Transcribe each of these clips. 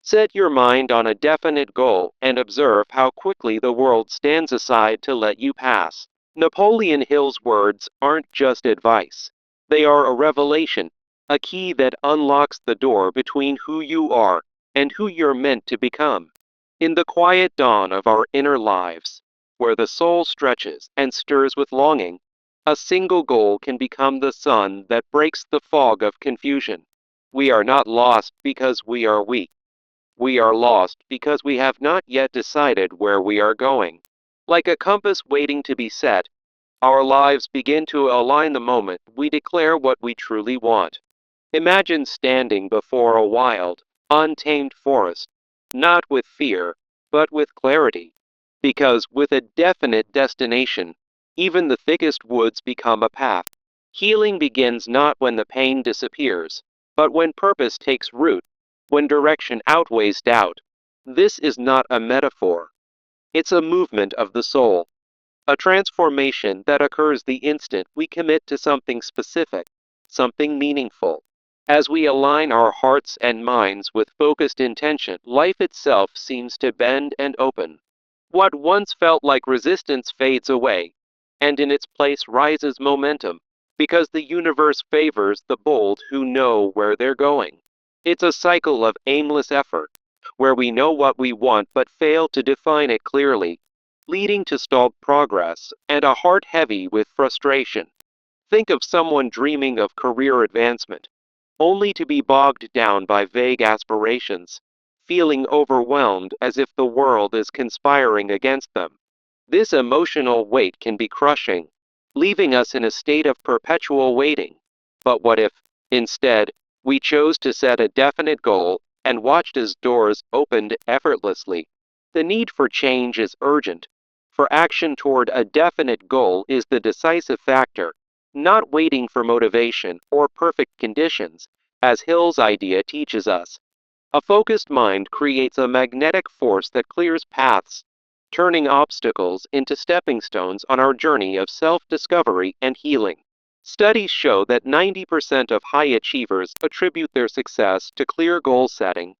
Set your mind on a definite goal and observe how quickly the world stands aside to let you pass. Napoleon Hill's words aren't just advice. They are a revelation, a key that unlocks the door between who you are and who you're meant to become. In the quiet dawn of our inner lives, where the soul stretches and stirs with longing, a single goal can become the sun that breaks the fog of confusion. We are not lost because we are weak. We are lost because we have not yet decided where we are going. Like a compass waiting to be set, our lives begin to align the moment we declare what we truly want. Imagine standing before a wild, untamed forest, not with fear, but with clarity. Because with a definite destination, even the thickest woods become a path. Healing begins not when the pain disappears, but when purpose takes root, when direction outweighs doubt. This is not a metaphor. It's a movement of the soul, a transformation that occurs the instant we commit to something specific, something meaningful. As we align our hearts and minds with focused intention, life itself seems to bend and open. What once felt like resistance fades away, and in its place rises momentum, because the universe favors the bold who know where they're going. It's a cycle of aimless effort, where we know what we want but fail to define it clearly, leading to stalled progress and a heart heavy with frustration. Think of someone dreaming of career advancement, only to be bogged down by vague aspirations, feeling overwhelmed as if the world is conspiring against them. This emotional weight can be crushing, leaving us in a state of perpetual waiting. But what if, instead, we chose to set a definite goal and watched as doors opened effortlessly? The need for change is urgent, for action toward a definite goal is the decisive factor, not waiting for motivation or perfect conditions, as Hill's idea teaches us. A focused mind creates a magnetic force that clears paths, turning obstacles into stepping stones on our journey of self-discovery and healing. Studies show that 90% of high achievers attribute their success to clear goal setting,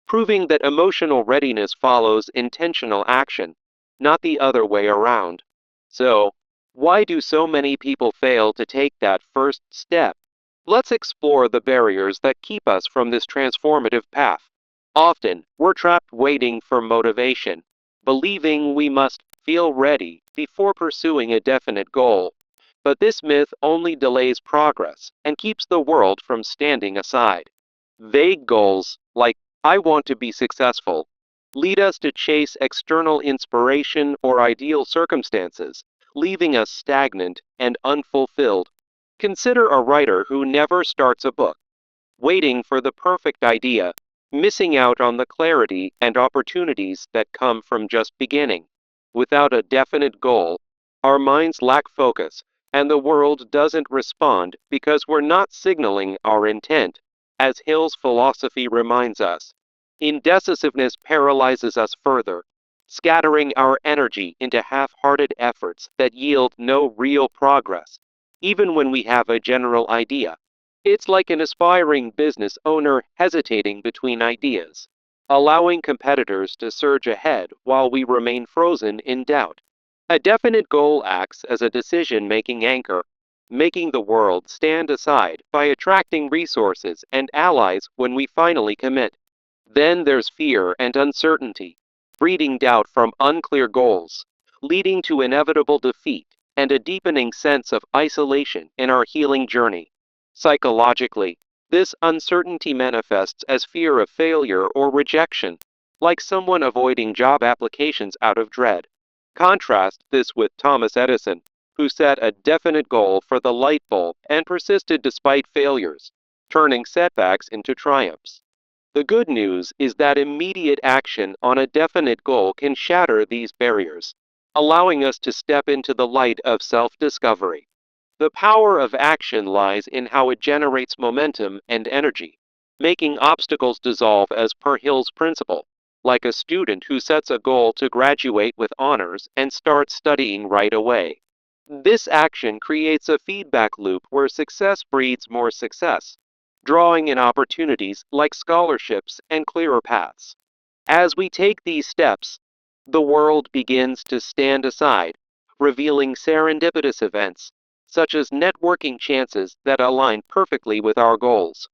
proving that emotional readiness follows intentional action, not the other way around. So, why do so many people fail to take that first step? Let's explore the barriers that keep us from this transformative path. Often, we're trapped waiting for motivation, believing we must feel ready before pursuing a definite goal. But this myth only delays progress and keeps the world from standing aside. Vague goals, like "I want to be successful," lead us to chase external inspiration or ideal circumstances, leaving us stagnant and unfulfilled. Consider a writer who never starts a book, waiting for the perfect idea, missing out on the clarity and opportunities that come from just beginning. Without a definite goal, our minds lack focus, and the world doesn't respond because we're not signaling our intent, as Hill's philosophy reminds us. Indecisiveness paralyzes us further, scattering our energy into half-hearted efforts that yield no real progress, even when we have a general idea. It's like an aspiring business owner hesitating between ideas, allowing competitors to surge ahead while we remain frozen in doubt. A definite goal acts as a decision-making anchor, making the world stand aside by attracting resources and allies when we finally commit. Then there's fear and uncertainty, breeding doubt from unclear goals, leading to inevitable defeat and a deepening sense of isolation in our healing journey. Psychologically, this uncertainty manifests as fear of failure or rejection, like someone avoiding job applications out of dread. Contrast this with Thomas Edison, who set a definite goal for the light bulb and persisted despite failures, turning setbacks into triumphs. The good news is that immediate action on a definite goal can shatter these barriers, allowing us to step into the light of self-discovery. The power of action lies in how it generates momentum and energy, making obstacles dissolve as per Hill's principle, like a student who sets a goal to graduate with honors and starts studying right away. This action creates a feedback loop where success breeds more success, drawing in opportunities like scholarships and clearer paths. As we take these steps, the world begins to stand aside, revealing serendipitous events, such as networking chances that align perfectly with our goals.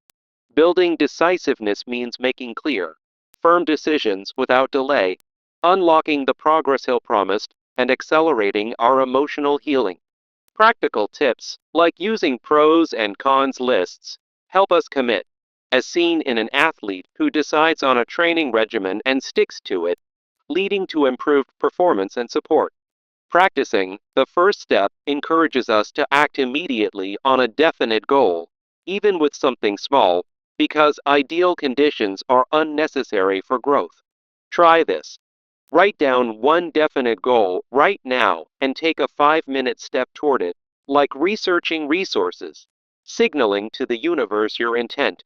Building decisiveness means making clear, firm decisions without delay, unlocking the progress Hill promised, and accelerating our emotional healing. Practical tips, like using pros and cons lists, help us commit, as seen in an athlete who decides on a training regimen and sticks to it, leading to improved performance and support. Practicing, the first step, encourages us to act immediately on a definite goal, even with something small, because ideal conditions are unnecessary for growth. Try this. Write down one definite goal right now and take a 5-minute step toward it, like researching resources, signaling to the universe your intent.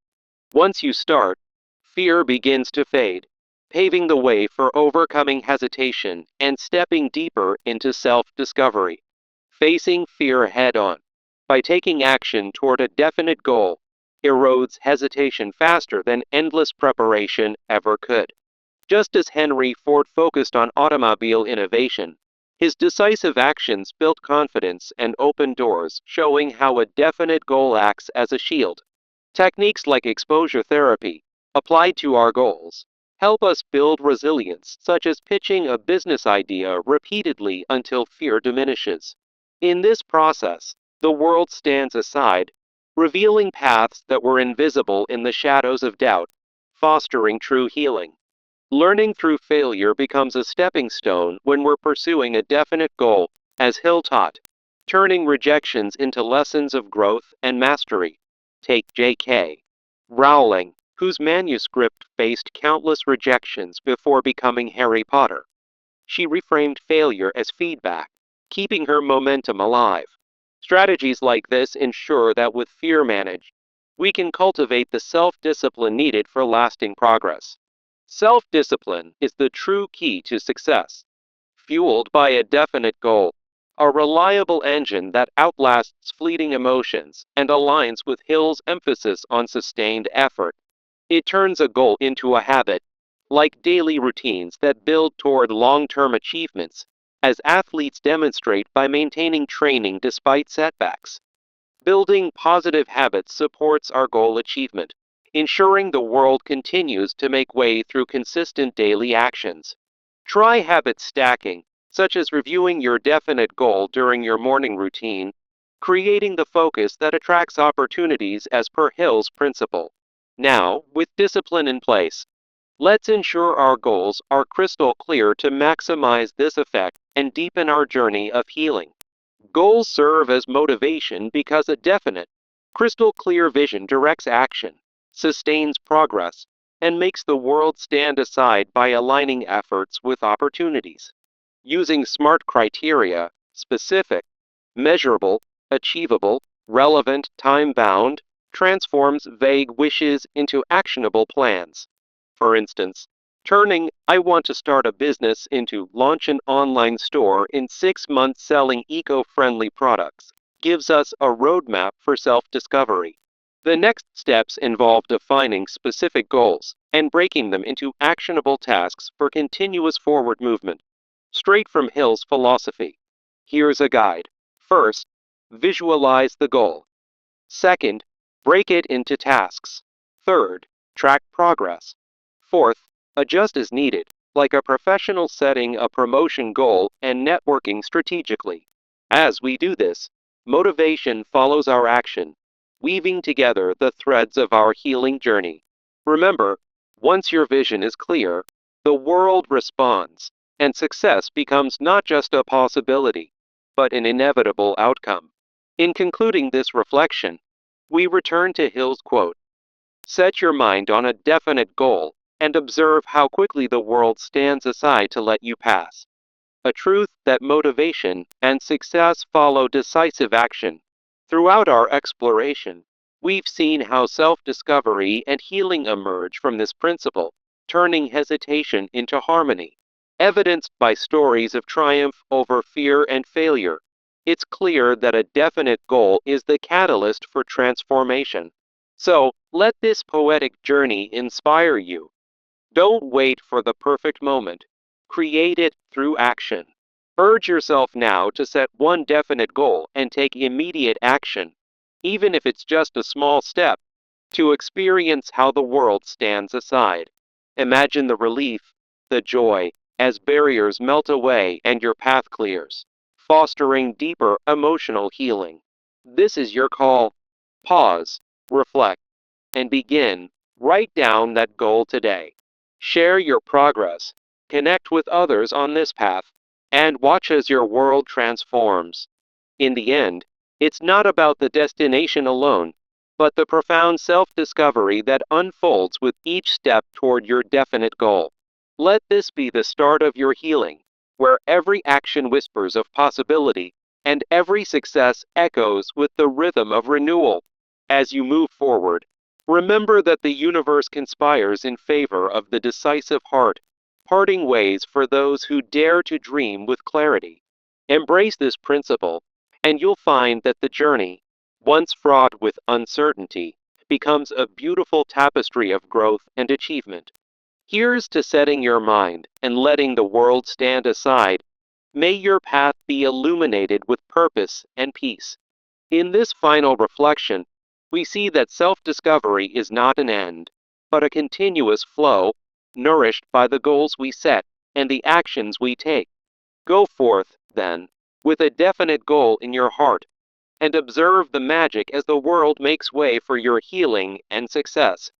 Once you start, fear begins to fade, paving the way for overcoming hesitation and stepping deeper into self discovery. Facing fear head on, by taking action toward a definite goal, erodes hesitation faster than endless preparation ever could. Just as Henry Ford focused on automobile innovation, his decisive actions built confidence and opened doors, showing how a definite goal acts as a shield. Techniques like exposure therapy, applied to our goals, help us build resilience, such as pitching a business idea repeatedly until fear diminishes. In this process, the world stands aside, revealing paths that were invisible in the shadows of doubt, fostering true healing. Learning through failure becomes a stepping stone when we're pursuing a definite goal, as Hill taught, turning rejections into lessons of growth and mastery. Take J.K. Rowling, whose manuscript faced countless rejections before becoming Harry Potter. She reframed failure as feedback, keeping her momentum alive. Strategies like this ensure that with fear managed, we can cultivate the self discipline needed for lasting progress. Self discipline is the true key to success, fueled by a definite goal, a reliable engine that outlasts fleeting emotions and aligns with Hill's emphasis on sustained effort. It turns a goal into a habit, like daily routines that build toward long term achievements, as athletes demonstrate by maintaining training despite setbacks. Building positive habits supports our goal achievement, ensuring the world continues to make way through consistent daily actions. Try habit stacking, such as reviewing your definite goal during your morning routine, creating the focus that attracts opportunities as per Hill's principle. Now, with discipline in place, let's ensure our goals are crystal clear to maximize this effect and deepen our journey of healing. Goals serve as motivation because a definite, crystal clear vision directs action, sustains progress, and makes the world stand aside by aligning efforts with opportunities. Using SMART criteria, specific, measurable, achievable, relevant, time bound, transforms vague wishes into actionable plans. For instance, turning "I want to start a business" into "launch an online store in 6 months selling eco friendly products" gives us a roadmap for self discovery. The next steps involve defining specific goals and breaking them into actionable tasks for continuous forward movement. Straight from Hill's philosophy. Here's a guide. First, visualize the goal. Second, break it into tasks. Third, track progress. Fourth, adjust as needed, like a professional setting a promotion goal and networking strategically. As we do this, motivation follows our action, weaving together the threads of our healing journey. Remember, once your vision is clear, the world responds, and success becomes not just a possibility, but an inevitable outcome. In concluding this reflection, we return to Hill's quote: "Set your mind on a definite goal and observe how quickly the world stands aside to let you pass." A truth that motivation and success follow decisive action. Throughout our exploration, we've seen how self discovery and healing emerge from this principle, turning hesitation into harmony. Evidenced by stories of triumph over fear and failure, it's clear that a definite goal is the catalyst for transformation. So, let this poetic journey inspire you. Don't wait for the perfect moment. Create it through action. Urge yourself now to set one definite goal and take immediate action, even if it's just a small step, to experience how the world stands aside. Imagine the relief, the joy, as barriers melt away and your path clears, fostering deeper emotional healing. This is your call. Pause, reflect, and begin. Write down that goal today. Share your progress. Connect with others on this path, and watch as your world transforms. In the end, it's not about the destination alone, but the profound self discovery that unfolds with each step toward your definite goal. Let this be the start of your healing, where every action whispers of possibility and every success echoes with the rhythm of renewal. As you move forward, remember that the universe conspires in favor of the decisive heart, parting ways for those who dare to dream with clarity. Embrace this principle, and you'll find that the journey, once fraught with uncertainty, becomes a beautiful tapestry of growth and achievement. Here's to setting your mind and letting the world stand aside. May your path be illuminated with purpose and peace. In this final reflection, we see that self discovery is not an end, but a continuous flow, nourished by the goals we set and the actions we take. Go forth, then, with a definite goal in your heart, and observe the magic as the world makes way for your healing and success.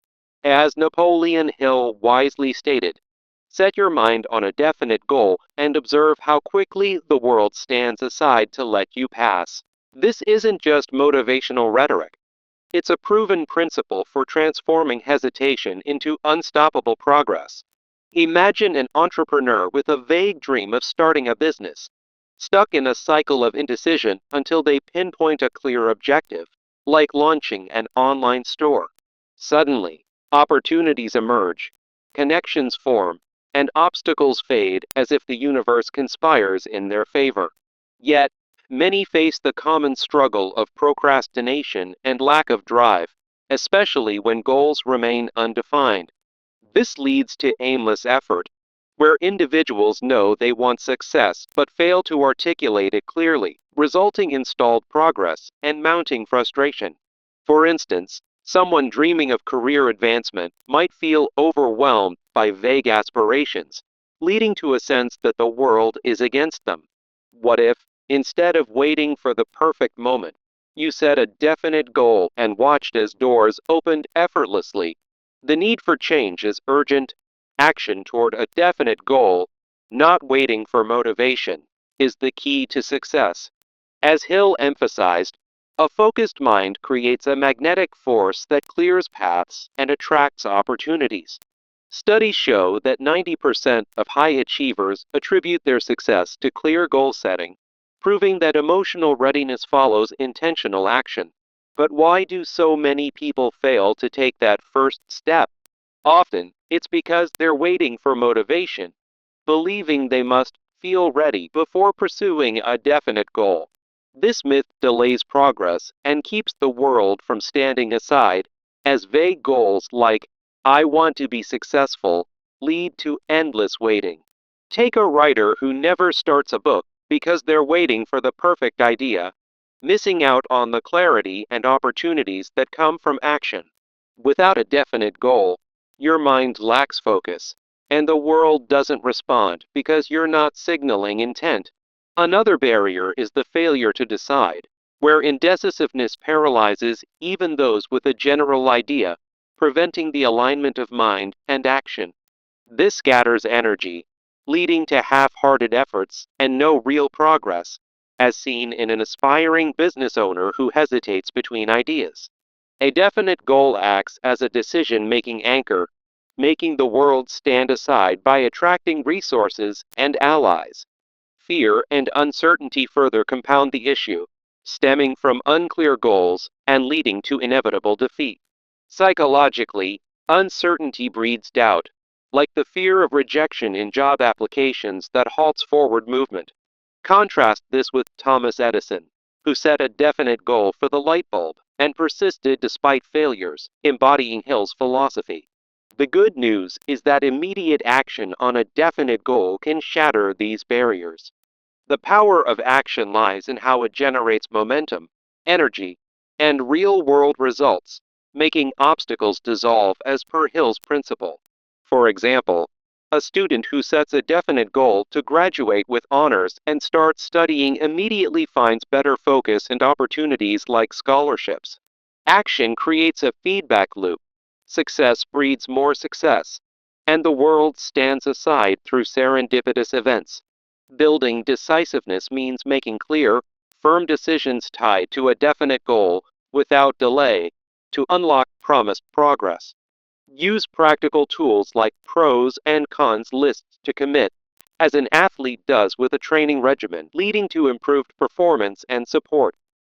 As Napoleon Hill wisely stated, set your mind on a definite goal and observe how quickly the world stands aside to let you pass. This isn't just motivational rhetoric. It's a proven principle for transforming hesitation into unstoppable progress. Imagine an entrepreneur with a vague dream of starting a business, stuck in a cycle of indecision until they pinpoint a clear objective, like launching an online store. Suddenly, opportunities emerge, connections form, and obstacles fade as if the universe conspires in their favor. Yet, many face the common struggle of procrastination and lack of drive, especially when goals remain undefined. This leads to aimless effort, where individuals know they want success but fail to articulate it clearly, resulting in stalled progress and mounting frustration. For instance, someone dreaming of career advancement might feel overwhelmed by vague aspirations, leading to a sense that the world is against them. What if, instead of waiting for the perfect moment, you set a definite goal and watched as doors opened effortlessly? The need for change is urgent. Action toward a definite goal, not waiting for motivation, is the key to success. As Hill emphasized, a focused mind creates a magnetic force that clears paths and attracts opportunities. Studies show that 90% of high achievers attribute their success to clear goal setting, proving that emotional readiness follows intentional action. But why do so many people fail to take that first step? Often, it's because they're waiting for motivation, believing they must feel ready before pursuing a definite goal. This myth delays progress and keeps the world from standing aside, as vague goals like, I want to be successful, lead to endless waiting. Take a writer who never starts a book because they're waiting for the perfect idea, missing out on the clarity and opportunities that come from action. Without a definite goal, your mind lacks focus, and the world doesn't respond because you're not signaling intent. Another barrier is the failure to decide, where indecisiveness paralyzes even those with a general idea, preventing the alignment of mind and action. This scatters energy, leading to half-hearted efforts and no real progress, as seen in an aspiring business owner who hesitates between ideas. A definite goal acts as a decision-making anchor, making the world stand aside by attracting resources and allies. Fear and uncertainty further compound the issue, stemming from unclear goals and leading to inevitable defeat. Psychologically, uncertainty breeds doubt, like the fear of rejection in job applications that halts forward movement. Contrast this with Thomas Edison, who set a definite goal for the light bulb. and persisted despite failures, embodying Hill's philosophy. The good news is that immediate action on a definite goal can shatter these barriers. The power of action lies in how it generates momentum, energy, and real world results, making obstacles dissolve as per Hill's principle. For example, a student who sets a definite goal to graduate with honors and starts studying immediately finds better focus and opportunities like scholarships. Action creates a feedback loop. Success breeds more success, and the world stands aside through serendipitous events. Building decisiveness means making clear, firm decisions tied to a definite goal without delay to unlock promised progress. Use practical tools like pros and cons lists to commit, as an athlete does with a training regimen, leading to improved performance and support.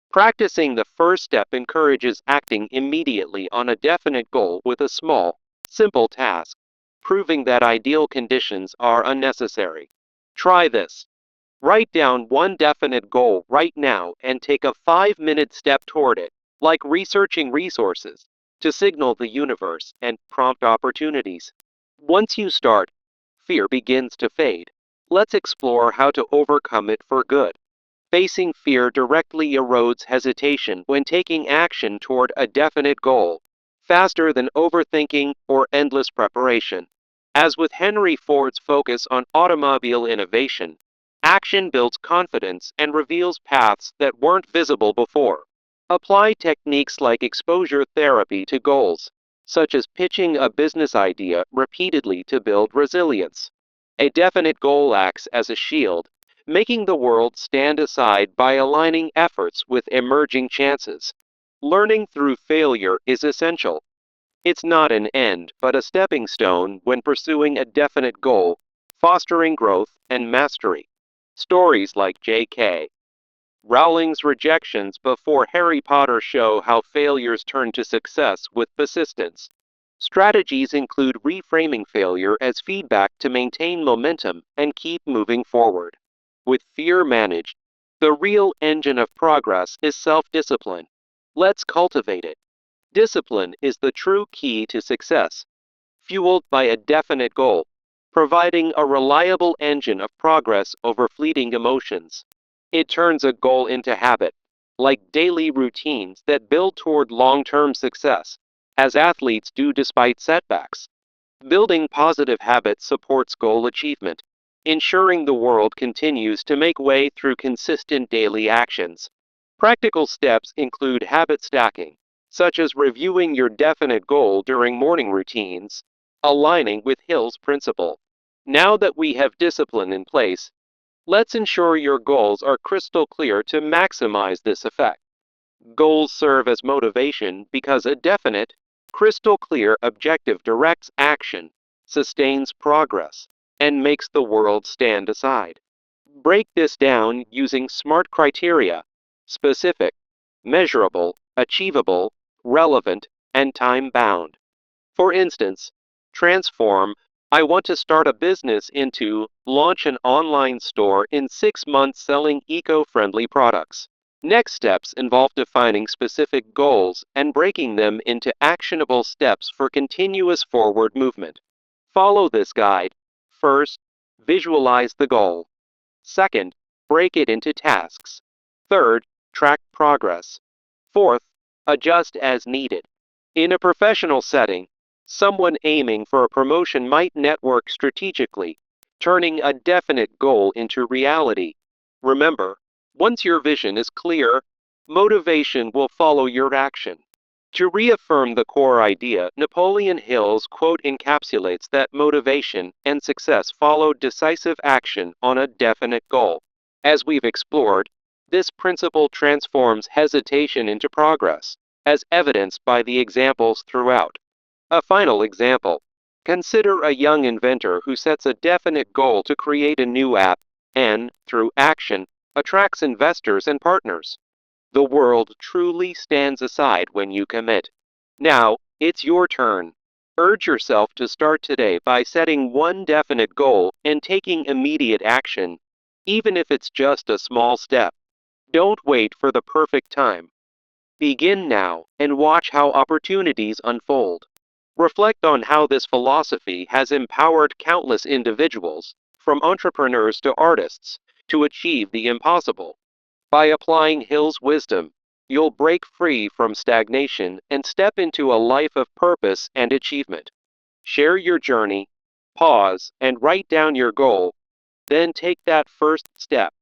Practicing the first step encourages acting immediately on a definite goal with a small, simple task, proving that ideal conditions are unnecessary. Try this. Write down one definite goal right now and take a 5-minute step toward it, like researching resources, to signal the universe and prompt opportunities. Once you start, fear begins to fade. Let's explore how to overcome it for good. Facing fear directly erodes hesitation when taking action toward a definite goal, faster than overthinking or endless preparation. As with Henry Ford's focus on automobile innovation, action builds confidence and reveals paths that weren't visible before. Apply techniques like exposure therapy to goals, such as pitching a business idea repeatedly to build resilience. A definite goal acts as a shield, making the world stand aside by aligning efforts with emerging chances. Learning through failure is essential. It's not an end, but a stepping stone when pursuing a definite goal, fostering growth and mastery. Stories like J.K. Rowling's rejections before Harry Potter show how failures turn to success with persistence. Strategies include reframing failure as feedback to maintain momentum and keep moving forward. With fear managed, the real engine of progress is self-discipline. Let's cultivate it. Discipline is the true key to success, fueled by a definite goal, providing a reliable engine of progress over fleeting emotions. It turns a goal into habit, like daily routines that build toward long-term success, as athletes do despite setbacks. Building positive habits supports goal achievement, ensuring the world continues to make way through consistent daily actions. Practical steps include habit stacking, such as reviewing your definite goal during morning routines, aligning with Hill's principle. Now that we have discipline in place, let's ensure your goals are crystal clear to maximize this effect. Goals serve as motivation because a definite, crystal clear objective directs action, sustains progress, and makes the world stand aside. Break this down using SMART criteria: specific, measurable, achievable, relevant, and time bound. For instance, transform "I want to start a business" into "launch an online store in 6 months selling eco-friendly products." Next steps involve defining specific goals and breaking them into actionable steps for continuous forward movement. Follow this guide. First, visualize the goal. Second, break it into tasks. Third, track progress. Fourth, adjust as needed. In a professional setting, someone aiming for a promotion might network strategically, turning a definite goal into reality. Remember, once your vision is clear, motivation will follow your action. To reaffirm the core idea, Napoleon Hill's quote encapsulates that motivation and success follow decisive action on a definite goal. As we've explored, this principle transforms hesitation into progress, as evidenced by the examples throughout. A final example. Consider a young inventor who sets a definite goal to create a new app and, through action, attracts investors and partners. The world truly stands aside when you commit. Now, it's your turn. Urge yourself to start today by setting one definite goal and taking immediate action, even if it's just a small step. Don't wait for the perfect time. Begin now and watch how opportunities unfold. Reflect on how this philosophy has empowered countless individuals, from entrepreneurs to artists, to achieve the impossible. By applying Hill's wisdom, you'll break free from stagnation and step into a life of purpose and achievement. Share your journey, pause, and write down your goal, then take that first step,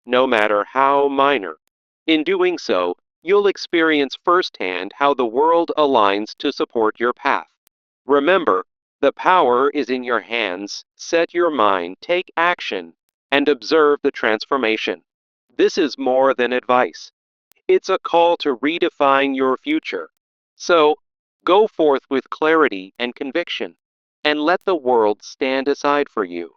no matter how minor. In doing so, you'll experience firsthand how the world aligns to support your path. Remember, the power is in your hands. Set your mind, take action, and observe the transformation. This is more than advice. It's a call to redefine your future. So, go forth with clarity and conviction, and let the world stand aside for you.